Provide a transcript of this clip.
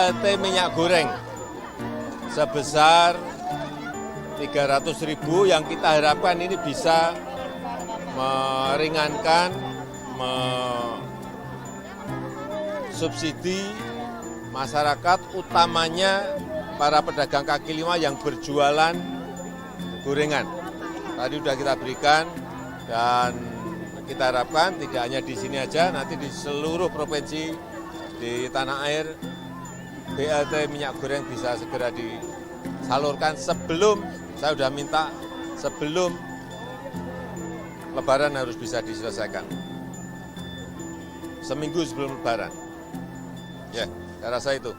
BLT minyak goreng sebesar 300.000 yang kita harapkan ini bisa meringankan, subsidi masyarakat, utamanya para pedagang kaki lima yang berjualan gorengan. Tadi sudah kita berikan dan kita harapkan tidak hanya di sini aja, nanti di seluruh provinsi di tanah air BLT minyak goreng bisa segera disalurkan sebelum, saya sudah minta sebelum Lebaran harus bisa diselesaikan. Seminggu sebelum Lebaran. Ya, saya rasa itu.